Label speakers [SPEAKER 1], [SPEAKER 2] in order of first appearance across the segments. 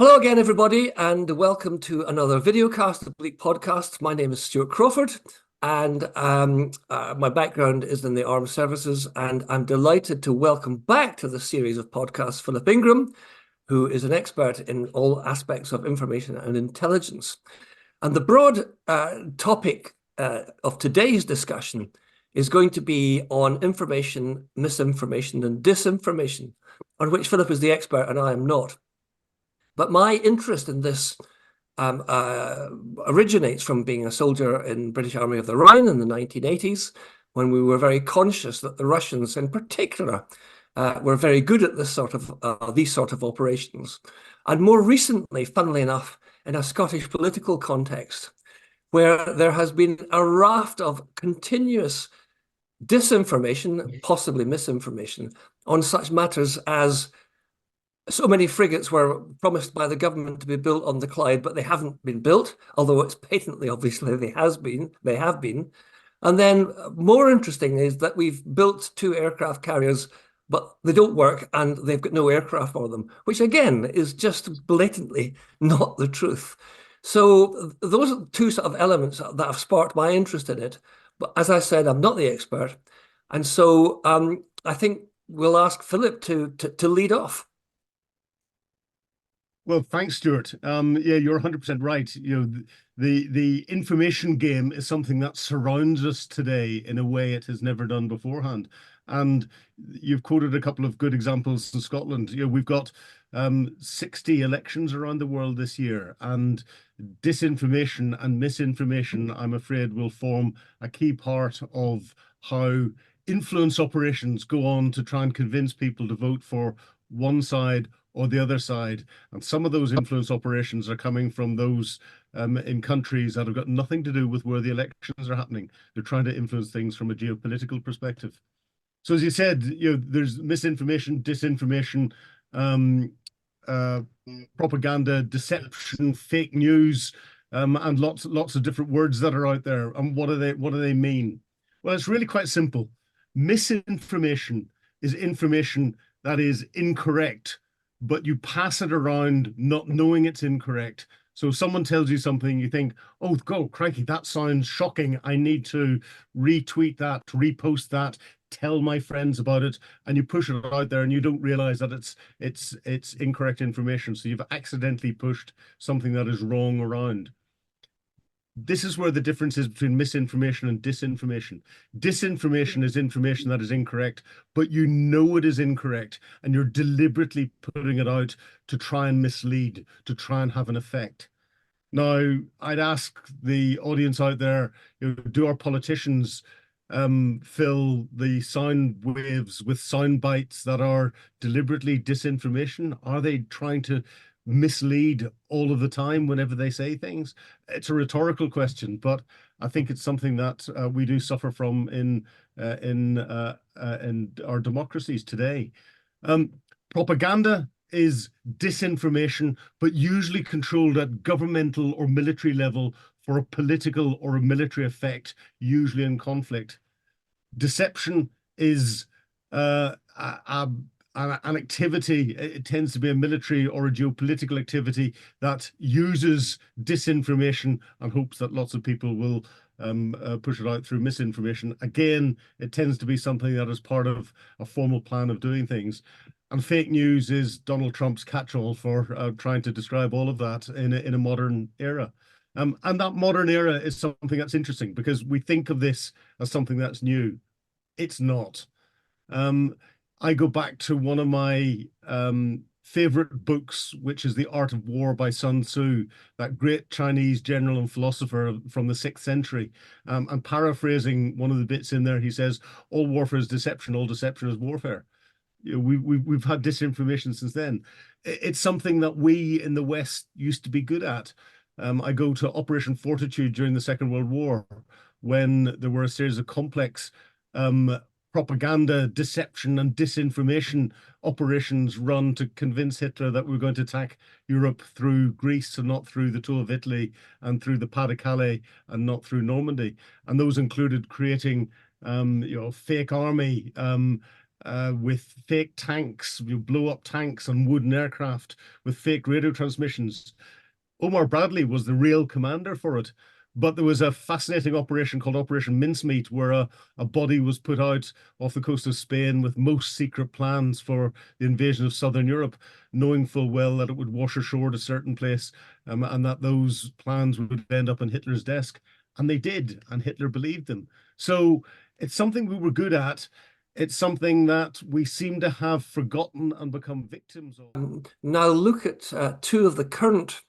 [SPEAKER 1] Hello again, everybody, and welcome to another videocast, Oblique Podcast. My name is Stuart Crawford, and my background is in the armed services, and I'm delighted to welcome back to the series of podcasts Philip Ingram, who is an expert in all aspects of information and intelligence. And the broad topic of today's discussion is going to be on information, misinformation, and disinformation, on which Philip is the expert and I am not. But my interest in this originates from being a soldier in British Army of the Rhine in the 1980s, when we were very conscious that the Russians in particular were very good at these sort of operations. And more recently, funnily enough, in a Scottish political context, where there has been a raft of continuous disinformation, possibly misinformation, on such matters as so many frigates were promised by the government to be built on the Clyde, but they haven't been built, although it's patently obviously they have been. And then more interesting is that we've built two aircraft carriers, but they don't work and they've got no aircraft for them, which again is just blatantly not the truth. So those are two sort of elements that have sparked my interest in it. But as I said, I'm not the expert. And so I think we'll ask Philip to lead off.
[SPEAKER 2] Well, thanks, Stuart. Yeah, you're 100% right. The information game is something that surrounds us today in a way it has never done beforehand. And you've quoted a couple of good examples in Scotland. We've got 60 elections around the world this year, and disinformation and misinformation, I'm afraid, will form a key part of how influence operations go on to try and convince people to vote for one side or the other side. And some of those influence operations are coming from those in countries that have got nothing to do with where the elections are happening. They're trying to influence things from a geopolitical perspective. So as you said, there's misinformation, disinformation, propaganda, deception, fake news, and lots of different words that are out there. And what do they mean? Well, it's really quite simple. Misinformation is information that is incorrect, but you pass it around not knowing it's incorrect. So if someone tells you something, you think, oh, God, crikey, that sounds shocking. I need to retweet that, repost that, tell my friends about it. And you push it out there and you don't realize that it's incorrect information. So you've accidentally pushed something that is wrong around. This is where the difference is between misinformation and disinformation. Disinformation is information that is incorrect, but you know it is incorrect, and you're deliberately putting it out to try and mislead, to try and have an effect. Now, I'd ask the audience out there, do our politicians fill the sound waves with sound bites that are deliberately disinformation? Are they trying to mislead all of the time whenever they say things? It's a rhetorical question, but I think it's something that we do suffer from in our democracies today. Propaganda is disinformation, but usually controlled at governmental or military level for a political or a military effect, usually in conflict. Deception is an activity. It tends to be a military or a geopolitical activity that uses disinformation and hopes that lots of people will push it out through misinformation. Again, it tends to be something that is part of a formal plan of doing things. And fake news is Donald Trump's catch-all for trying to describe all of that in a modern era. And that modern era is something that's interesting because we think of this as something that's new. It's not. I go back to one of my favorite books, which is The Art of War by Sun Tzu, that great Chinese general and philosopher from the 6th century. And paraphrasing one of the bits in there, he says, all warfare is deception, all deception is warfare. We've had disinformation since then. It's something that we in the West used to be good at. I go to Operation Fortitude during the Second World War, when there were a series of complex propaganda, deception, and disinformation operations run to convince Hitler that we were going to attack Europe through Greece and not through the Toe of Italy, and through the Pas de Calais and not through Normandy. And those included creating fake army, with fake tanks, you blow up tanks on wooden aircraft with fake radio transmissions. Omar Bradley was the real commander for it. But there was a fascinating operation called Operation Mincemeat, where a body was put out off the coast of Spain with most secret plans for the invasion of Southern Europe, knowing full well that it would wash ashore at a certain place, and that those plans would end up on Hitler's desk. And they did, and Hitler believed them. So it's something we were good at. It's something that we seem to have forgotten and become victims of.
[SPEAKER 1] Now look at two of the current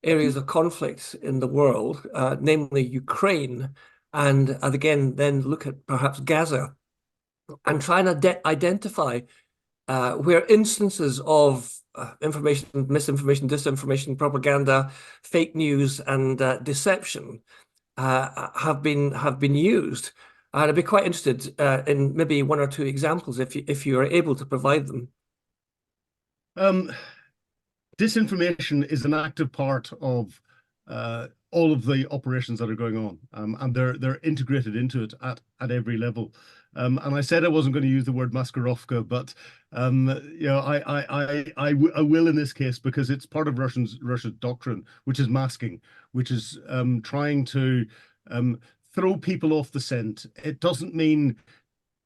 [SPEAKER 1] areas of conflict in the world, namely Ukraine, and again, then look at perhaps Gaza, and try and identify where instances of information, misinformation, disinformation, propaganda, fake news, and deception have been used. And I'd be quite interested in maybe one or two examples if you are able to provide them.
[SPEAKER 2] Disinformation is an active part of all of the operations that are going on, and they're integrated into it at every level. And I said I wasn't going to use the word maskirovka, but you know, I will in this case, because it's part of Russia's doctrine, which is masking, which is trying to throw people off the scent. It doesn't mean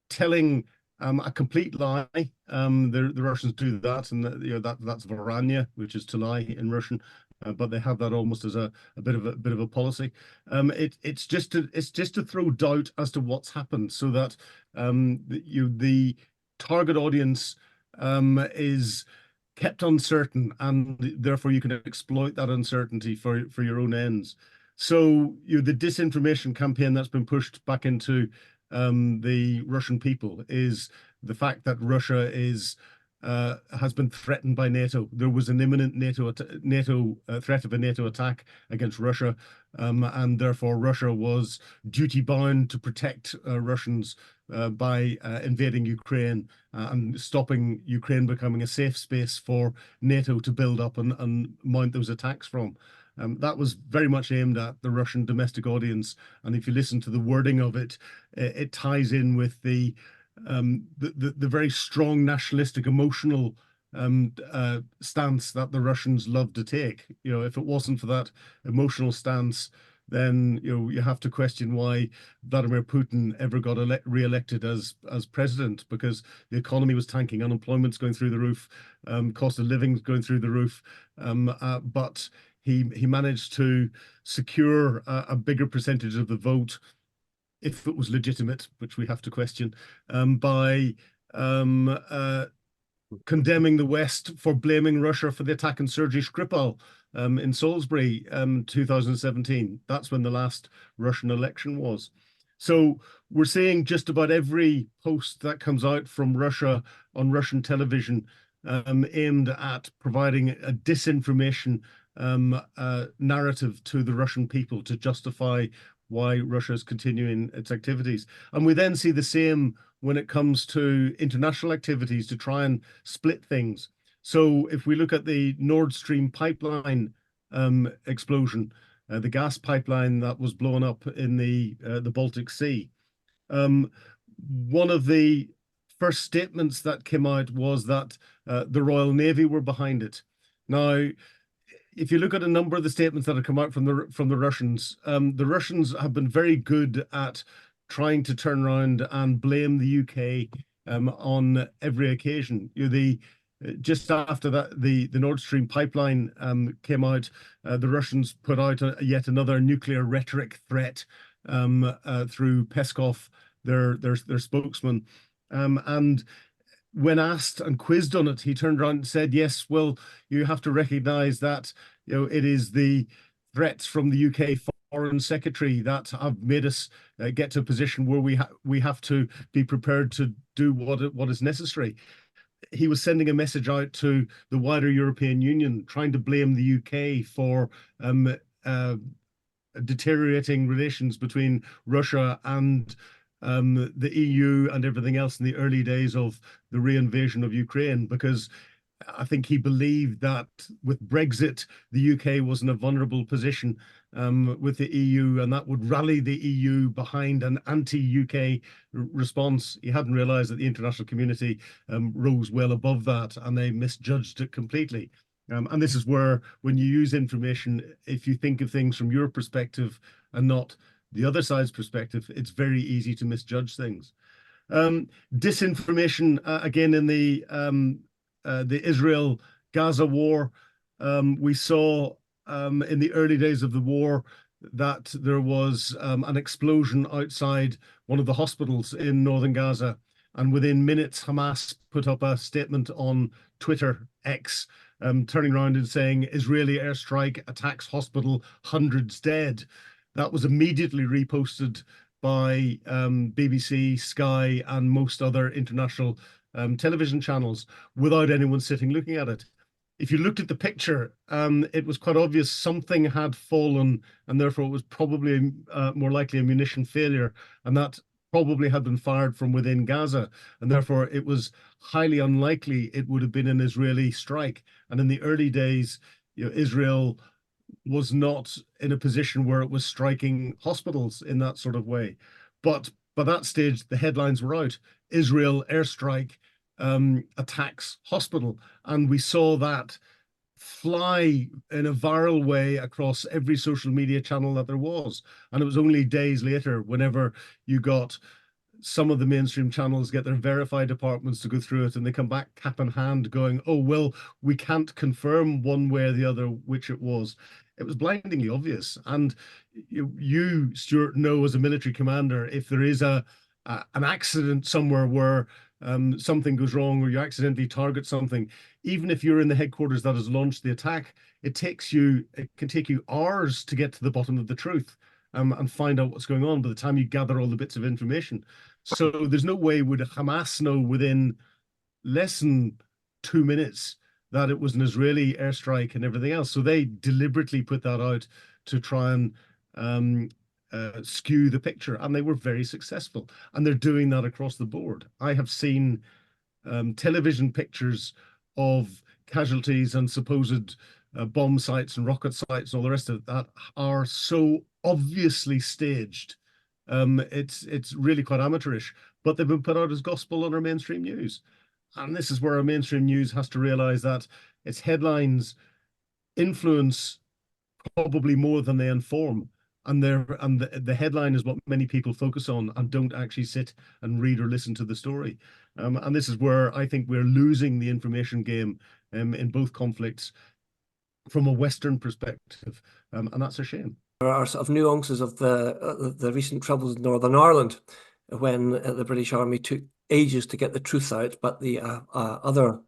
[SPEAKER 2] telling a complete lie. The Russians do that, and you know that's varanya, which is to lie in Russian. But they have that almost as a bit of a policy. It's just to throw doubt as to what's happened, so that the target audience is kept uncertain, and therefore you can exploit that uncertainty for your own ends. So the disinformation campaign that's been pushed back into the Russian people is the fact that Russia has been threatened by NATO. There was an imminent NATO threat of a NATO attack against Russia, and therefore Russia was duty bound to protect Russians by invading Ukraine and stopping Ukraine becoming a safe space for NATO to build up and mount those attacks from. That was very much aimed at the Russian domestic audience, and if you listen to the wording of it, it ties in with the very strong nationalistic, emotional stance that the Russians love to take. You know, if it wasn't for that emotional stance, then you have to question why Vladimir Putin ever got re-elected as president, because the economy was tanking, unemployment's going through the roof, cost of living's going through the roof, but he managed to secure a bigger percentage of the vote, if it was legitimate, which we have to question, by condemning the West for blaming Russia for the attack on Sergei Skripal in Salisbury, 2017. That's when the last Russian election was. So we're seeing just about every post that comes out from Russia on Russian television aimed at providing a disinformation narrative to the Russian people to justify why Russia is continuing its activities. And we then see the same when it comes to international activities to try and split things. So if we look at the Nord Stream pipeline explosion, the gas pipeline that was blown up in the Baltic Sea, one of the first statements that came out was that the Royal Navy were behind it. Now, if you look at a number of the statements that have come out from the Russians have been very good at trying to turn around and blame the UK on every occasion. Just after that, the Nord Stream pipeline came out, the Russians put out yet another nuclear rhetoric threat through Peskov, their spokesman, and when asked and quizzed on it, he turned around and said, yes, well, you have to recognize that it is the threats from the UK Foreign Secretary that have made us get to a position where we have to be prepared to do what is necessary. He was sending a message out to the wider European Union, trying to blame the UK for deteriorating relations between Russia and the EU and everything else in the early days of the reinvasion of Ukraine, because I think he believed that with Brexit, the UK was in a vulnerable position with the EU, and that would rally the EU behind an anti-UK response. He hadn't realized that the international community rose well above that, and they misjudged it completely. And this is where, when you use information, if you think of things from your perspective and not the other side's perspective, it's very easy to misjudge things. Disinformation, again, in the Israel-Gaza war, we saw in the early days of the war that there was an explosion outside one of the hospitals in northern Gaza. And within minutes, Hamas put up a statement on Twitter X, turning around and saying, Israeli airstrike attacks hospital, hundreds dead. That was immediately reposted by BBC, Sky, and most other international television channels without anyone sitting looking at it. If you looked at the picture, it was quite obvious something had fallen, and therefore it was probably more likely a munition failure, and that probably had been fired from within Gaza, and therefore it was highly unlikely it would have been an Israeli strike. And in the early days, Israel was not in a position where it was striking hospitals in that sort of way. But by that stage, the headlines were out. Israel airstrike attacks hospital. And we saw that fly in a viral way across every social media channel that there was. And it was only days later, whenever you got some of the mainstream channels get their verified departments to go through it, and they come back cap in hand going, oh, well, we can't confirm one way or the other which it was. It was blindingly obvious. And you, Stuart, know as a military commander, if there is an accident somewhere where something goes wrong, or you accidentally target something, even if you're in the headquarters that has launched the attack, it can take you hours to get to the bottom of the truth and find out what's going on by the time you gather all the bits of information. So there's no way would Hamas know within less than 2 minutes that it was an Israeli airstrike and everything else. So they deliberately put that out to try and skew the picture, and they were very successful. And they're doing that across the board. I have seen television pictures of casualties and supposed bomb sites and rocket sites and all the rest of that are so obviously staged. It's really quite amateurish, but they've been put out as gospel on our mainstream news. And this is where our mainstream news has to realize that its headlines influence probably more than they inform. And the headline is what many people focus on and don't actually sit and read or listen to the story. And this is where I think we're losing the information game in both conflicts from a Western perspective, and that's a shame.
[SPEAKER 1] There are sort of nuances of the recent troubles in Northern Ireland, when the British Army took ages to get the truth out, but the other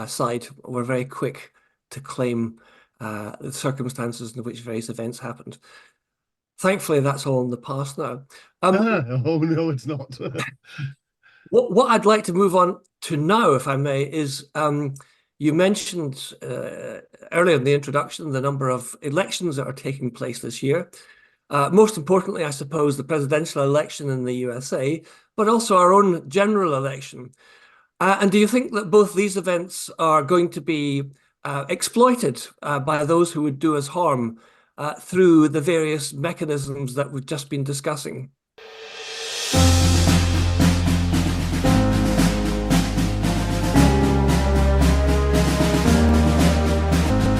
[SPEAKER 1] side were very quick to claim the circumstances in which various events happened. Thankfully, that's all in the past now.
[SPEAKER 2] Oh, no, it's not.
[SPEAKER 1] What I'd like to move on to now, if I may, is you mentioned earlier in the introduction the number of elections that are taking place this year. Most importantly, I suppose, the presidential election in the USA, but also our own general election. And do you think that both these events are going to be exploited by those who would do us harm through the various mechanisms that we've just been discussing?